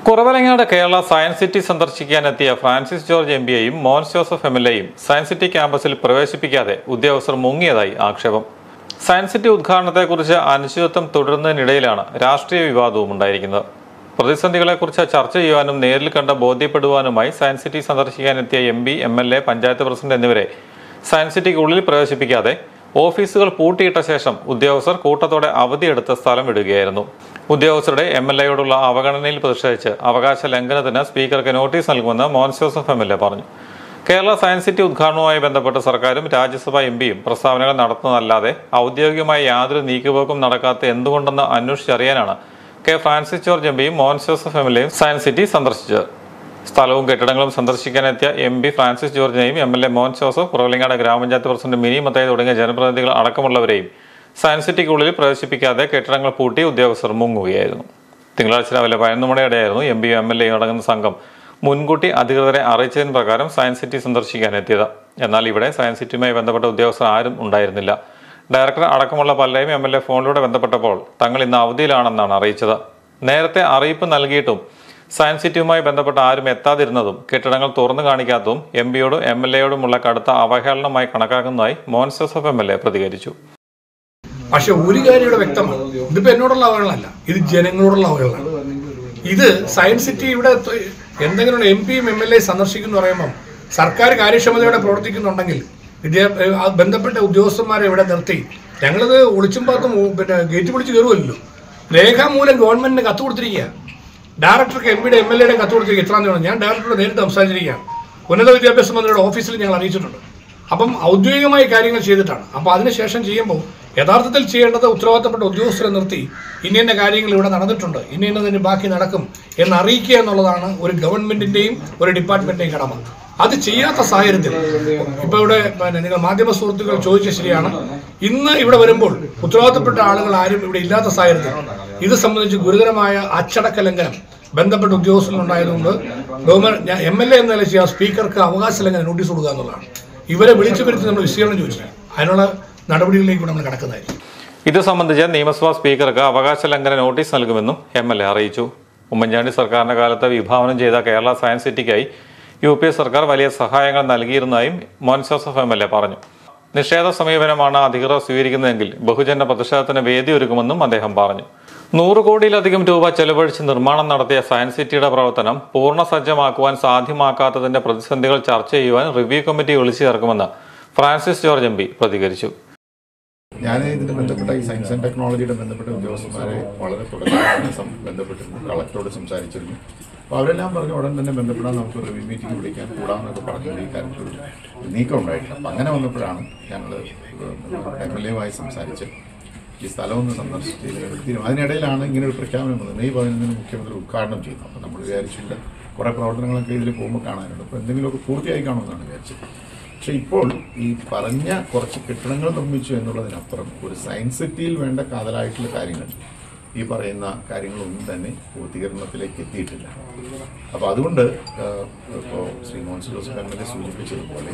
Kuravilangad Kerala science city സന്ദർശിക്കാനെത്തിയ Francis George എംപിയെയും Mons Joseph എംഎൽഎയും സയൻസ് സിറ്റി ക്യാമ്പസിൽ പ്രവേശിപ്പിക്കാതെ ഉദ്യോഗസ്ഥർ മുങ്ങിയതായി ആക്ഷേപം. സയൻസ് സിറ്റി ഉദ്ഘാടനത്തെക്കുറിച്ച് അനിശ്ചിതത്വം തുടരുന്നതിനിടയിലാണ് രാഷ്ട്രീയ വിവാദവും ഉണ്ടായിരിക്കുന്നത്. പ്രതിസന്ധികളെക്കുറിച്ച് ചർച്ച ചെയ്യുവാനും നേരിൽ കണ്ട് ബോധ്യപ്പെടുവാനുമായി സയൻസ് സിറ്റി സന്ദർശിക്കാനെത്തിയ എംപി, എംഎൽഎ, പഞ്ചായത്ത് പ്രസിഡന്റ് എന്നിവരെ സയൻസ് സിറ്റിക്കുള്ളിൽ പ്രവേശിപ്പിക്കാതെ ഓഫീസുകൾ പൂട്ടിയിട്ട ശേഷം ഉദ്യോഗസ്ഥർ കൂട്ടത്തോടെ അവധിയെടുത്ത് സ്ഥലം വിടുകയായിരുന്നു. ഉദ്യോഗസ്ഥരുടെ എംഎൽഎയോടുള്ള അവഗണനയിൽ പ്രതിഷേധിച്ച് അവകാശ ലംഘനത്തിന് സ്പീക്കർക്ക് നോട്ടീസ് നൽകുമെന്ന് മോൻസ് ജോസഫ് എംഎൽഎ പറഞ്ഞു. കേരള സയൻസ് സിറ്റി ഉദ്ഘാടനവുമായി ബന്ധപ്പെട്ട് സർക്കാരും രാജ്യസഭാ എംപിയും പ്രസ്താവനകൾ നടത്തുന്നതല്ലാതെ ഔദ്യോഗികമായി യാതൊരു നീക്കുപോക്കും നടക്കാത്ത എന്തുകൊണ്ടെന്ന് അന്വേഷിച്ചറിയാനാണ് കെ ഫ്രാൻസിസ് ജോർജ് എംപിയും മോൻസ് ജോസഫ് എംഎൽഎയും സയൻസ് സിറ്റി സന്ദർശിച്ചത്. സ്ഥലവും കെട്ടിടങ്ങളും സന്ദർശിക്കാനെത്തിയ എംപി ഫ്രാൻസിസ് ജോർജിനെയും എംഎൽഎ മോൻസ് ജോസഫ്, കുറവലങ്ങാട് ഗ്രാമപഞ്ചായത്ത് പ്രസിഡന്റ് മിനി മത്തായി തുടങ്ങിയ ജനപ്രതിനിധികൾ അടക്കമുള്ളവരെയും സയൻസ് സിറ്റിക്കുള്ളിൽ പ്രവേശിപ്പിക്കാതെ കെട്ടിടങ്ങൾ പൂട്ടി ഉദ്യോഗസ്ഥർ മുങ്ങുകയായിരുന്നു. തിങ്കളാഴ്ച രാവിലെ 11 മണിയോടെയായിരുന്നു എംപിയും എംഎൽഎയും അടങ്ങുന്ന സംഘം മുൻകൂട്ടി അധികൃതരെ അറിയിച്ചതിന് പ്രകാരം സയൻസ് സിറ്റി സന്ദർശിക്കാനെത്തിയത്. എന്നാൽ ഇവിടെ സയൻസ് സിറ്റിയുമായി ബന്ധപ്പെട്ട ഉദ്യോഗസ്ഥർ ആരും ഉണ്ടായിരുന്നില്ല. ഡയറക്ടർ അടക്കമുള്ള പലരെയും എംഎൽഎ ഫോണിലൂടെ ബന്ധപ്പെട്ടപ്പോൾ തങ്ങൾ ഇന്ന് അവധിയിലാണെന്നാണ് അറിയിച്ചത്. നേരത്തെ അറിയിപ്പ് നൽകിയിട്ടും സയൻസ് സിറ്റിയുമായി ബന്ധപ്പെട്ട ആരും എത്താതിരുന്നതും കെട്ടിടങ്ങൾ തുറന്നു കാണിക്കാത്തതും എംപിയോടും എംഎൽഎയോടുമുള്ള കടുത്ത അവഹേളനമായി കണക്കാക്കുന്നതായി മോൻസ് ജോസഫ് എംഎൽഎ പ്രതികരിച്ചു. പക്ഷെ ഒരു കാര്യം ഇവിടെ വ്യക്തമാണ്, ഇതിപ്പോ എന്നോടുള്ള അവഹേളനമല്ല, ഇത് ജനങ്ങളോടുള്ള അവഹേളനമാണ്. ഇത് സയൻസ് സിറ്റി ഇവിടെ എന്തെങ്കിലും എംപിയും എംഎൽഎ സന്ദർശിക്കുന്നു പറയുമ്പം സർക്കാർ കാര്യക്ഷമതയോടെ പ്രവർത്തിക്കുന്നുണ്ടെങ്കിൽ ബന്ധപ്പെട്ട ഉദ്യോഗസ്ഥന്മാരെ ഇവിടെ നിർത്തി ഞങ്ങളിത് ഒളിച്ചും പാത്തും ഗേറ്റ് പിടിച്ച് കയറുമല്ലോ. രേഖാമൂലം ഗവൺമെന്റിന് കത്ത് കൊടുത്തിരിക്കുക, ഡയറക്ടർക്ക് എംപിയുടെ എംഎൽഎയുടെ കത്ത് കൊടുത്തിരിക്കുക. ഇത്രയും വേണം. ഞാൻ ഡയറക്ടറോട് നേരിട്ട് സംസാരിച്ചിരിക്കുകയാണ്. ഉന്നത വിദ്യാഭ്യാസ മന്ത്രിയുടെ ഓഫീസിൽ ഞങ്ങൾ അറിയിച്ചിട്ടുണ്ട്. അപ്പം ഔദ്യോഗികമായി കാര്യങ്ങൾ ചെയ്തിട്ടാണ്. അപ്പം അതിനുശേഷം ചെയ്യുമ്പോൾ യഥാർത്ഥത്തിൽ ചെയ്യേണ്ടത് ഉത്തരവാദിത്തപ്പെട്ട ഉദ്യോഗസ്ഥരെ നിർത്തി ഇന്ന കാര്യങ്ങൾ ഇവിടെ നടന്നിട്ടുണ്ട്, ഇന്നതിന് ബാക്കി നടക്കും എന്ന് അറിയിക്കുക എന്നുള്ളതാണ് ഒരു ഗവൺമെന്റിന്റെയും ഒരു ഡിപ്പാർട്ട്മെന്റിന്റെയും കടമ. അത് ചെയ്യാത്ത സാഹചര്യത്തിൽ ഇപ്പൊ ഇവിടെ നിങ്ങൾ മാധ്യമ സുഹൃത്തുക്കൾ ചോദിച്ച ശരിയാണ്, ഇന്ന് ഇവിടെ വരുമ്പോൾ ഉത്തരവാദിത്തപ്പെട്ട ആളുകൾ ആരും ഇവിടെ ഇല്ലാത്ത സാഹചര്യത്തിൽ ഇത് സംബന്ധിച്ച് ഗുരുതരമായ അച്ചടക്ക ലംഘനം ബന്ധപ്പെട്ട ഉദ്യോഗസ്ഥരുണ്ടായതുകൊണ്ട് ഗവൺമെന്റ് എംഎൽഎ എന്ന നിലയിൽ ചെയ്യാൻ സ്പീക്കർക്ക് അവകാശ ലംഘനം നോട്ടീസ് കൊടുക്കുക എന്നുള്ളതാണ്. ഇവരെ വിളിച്ചു വരുത്തി നമ്മൾ വിശദീകരണം ചോദിച്ചാൽ അതിനുള്ള നടപടികളിലേക്ക് നമ്മൾ കടക്കുന്നതായിരിക്കും. ഇത് സംബന്ധിച്ച് നിയമസഭാ സ്പീക്കർക്ക് അവകാശ ലംഘന നോട്ടീസ് നൽകുമെന്നും എംഎൽഎ അറിയിച്ചു. ഉമ്മൻചാണ്ടി സർക്കാരിന്റെ കാലത്ത് വിഭാവനം ചെയ്ത കേരള സയൻസ് സിറ്റിക്കായി യുപിഎ സർക്കാർ വലിയ സഹായങ്ങൾ നൽകിയിരുന്നതായും മോൻസ് ജോസഫ് എംഎൽഎ പറഞ്ഞു. നിഷേധ സമീപനമാണ് അധികൃതർ സ്വീകരിക്കുന്നതെങ്കിൽ ബഹുജന പ്രതിഷേധത്തിന് വേദിയൊരുക്കുമെന്നും അദ്ദേഹം പറഞ്ഞു. 100 കോടിയിലധികം രൂപ ചെലവഴിച്ച് നിർമ്മാണം നടത്തിയ സയൻസ് സിറ്റിയുടെ പ്രവർത്തനം പൂർണ്ണസജ്ജമാക്കുവാൻ സാധ്യമാക്കാത്തതിന്റെ പ്രതിസന്ധികൾ ചർച്ച ചെയ്യുവാൻ റിവ്യൂ കമ്മിറ്റി വിളിച്ചു ചേർക്കുമെന്ന് ഫ്രാൻസിസ് ജോർജ് എംപി പ്രതികരിച്ചു. ഞാൻ ഇതിന് ബന്ധപ്പെട്ട ഈ സയൻസ് ആൻഡ് ടെക്നോളജിയുടെ ബന്ധപ്പെട്ട ഉദ്യോഗസ്ഥന്മാരെ വളരെ തുടർന്ന് ബന്ധപ്പെട്ടിരുന്നു, കളക്ടറോട് സംസാരിച്ചിരുന്നു. അപ്പോൾ അവരെല്ലാം പറഞ്ഞു ഉടൻ തന്നെ ബന്ധപ്പെടാൻ നമുക്ക് റിവ്യൂ മീറ്റിംഗ് വിളിക്കാൻ കൂടാമെന്നൊക്കെ പറഞ്ഞുകൊണ്ട് ഈ കാര്യത്തിൽ നീക്കം ഉണ്ടായിട്ടില്ല. അപ്പം അങ്ങനെ വന്നപ്പോഴാണ് ഞങ്ങൾ എംഎൽഎയുമായി സംസാരിച്ച് ഈ സ്ഥലമൊന്ന് സന്ദർശിച്ച് അതിനിടയിലാണ് ഇങ്ങനെ ഒരു പ്രഖ്യാപനം വന്നത്. മെയ് 15 മുഖ്യമന്ത്രി ഉദ്ഘാടനം ചെയ്തു. അപ്പോൾ നമ്മൾ വിചാരിച്ചിട്ട് കുറേ പ്രവർത്തനങ്ങളൊക്കെ ഇതിൽ പോകുമ്പോൾ കാണാനുണ്ട്. അപ്പോൾ എന്തെങ്കിലുമൊക്കെ പൂർത്തിയായി കാണുമെന്നാണ് വിചാരിച്ചത്. പക്ഷേ ഇപ്പോൾ ഈ പറഞ്ഞ കുറച്ച് കെട്ടിടങ്ങൾ നിർമ്മിച്ചു എന്നുള്ളതിനപ്പുറം ഒരു സയൻസ് സിറ്റിയിൽ വേണ്ട കാതലായിട്ടുള്ള കാര്യങ്ങൾ, ഈ പറയുന്ന കാര്യങ്ങളൊന്നും തന്നെ പൂർത്തീകരണത്തിലേക്ക് എത്തിയിട്ടില്ല. അപ്പോൾ അതുകൊണ്ട് ഇപ്പോൾ ശ്രീ മോൻസ് ജോസഫ് എംഎൽഎ സൂചിപ്പിച്ചതുപോലെ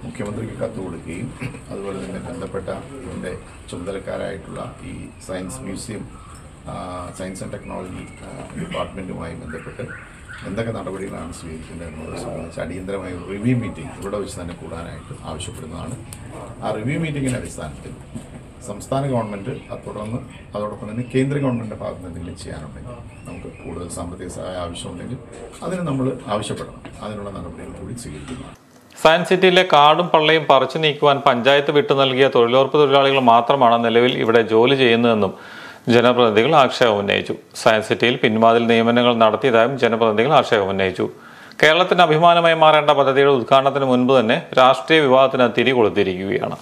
മുഖ്യമന്ത്രിക്ക് കത്ത് കൊടുക്കുകയും അതുപോലെ തന്നെ ബന്ധപ്പെട്ട ഇതിൻ്റെ ചുമതലക്കാരായിട്ടുള്ള ഈ science museum, science and technology ഡിപ്പാർട്ട്മെൻറ്റുമായി ബന്ധപ്പെട്ട് എന്തൊക്കെ നടപടികളാണ് സ്വീകരിക്കുന്നത് എന്നുള്ളത് സംബന്ധിച്ച് അടിയന്തരമായ ഒരു റിവ്യൂ മീറ്റിംഗ് ഇവിടെ വെച്ച് തന്നെ കൂടാനായിട്ട് ആവശ്യപ്പെടുന്നതാണ്. ആ റിവ്യൂ മീറ്റിങ്ങിൻ്റെ അടിസ്ഥാനത്തിൽ സംസ്ഥാന ഗവൺമെൻറ് തുടർന്ന് അതോടൊപ്പം തന്നെ കേന്ദ്ര ഗവൺമെൻറ്റിൻ്റെ ഭാഗത്ത് എന്തെങ്കിലും ചെയ്യാനുണ്ടെങ്കിൽ, നമുക്ക് കൂടുതൽ സാമ്പത്തിക സഹായം ആവശ്യമുണ്ടെങ്കിൽ അതിന് നമ്മൾ ആവശ്യപ്പെടണം. അതിനുള്ള നടപടികൾ കൂടി സ്വീകരിക്കുന്നതാണ്. സയൻസ് സിറ്റിയിലെ കാടും പള്ളയും പറിച്ചു നീക്കുവാൻ പഞ്ചായത്ത് വിട്ടു നൽകിയ തൊഴിലുറപ്പ് തൊഴിലാളികൾ മാത്രമാണ് നിലവിൽ ഇവിടെ ജോലി ചെയ്യുന്നതെന്നും ജനപ്രതിനിധികൾ ആക്ഷേപം ഉന്നയിച്ചു. സയൻസ് സിറ്റിയിൽ പിൻവാതിൽ നിയമനങ്ങൾ നടത്തിയതായും ജനപ്രതിനിധികൾ ആക്ഷേപം ഉന്നയിച്ചു. കേരളത്തിന് അഭിമാനമായി മാറേണ്ട പദ്ധതിയുടെ ഉദ്ഘാടനത്തിന് മുൻപ് തന്നെ രാഷ്ട്രീയ വിവാദത്തിന് തിരികൊളുത്തിയിരിക്കുകയാണ്.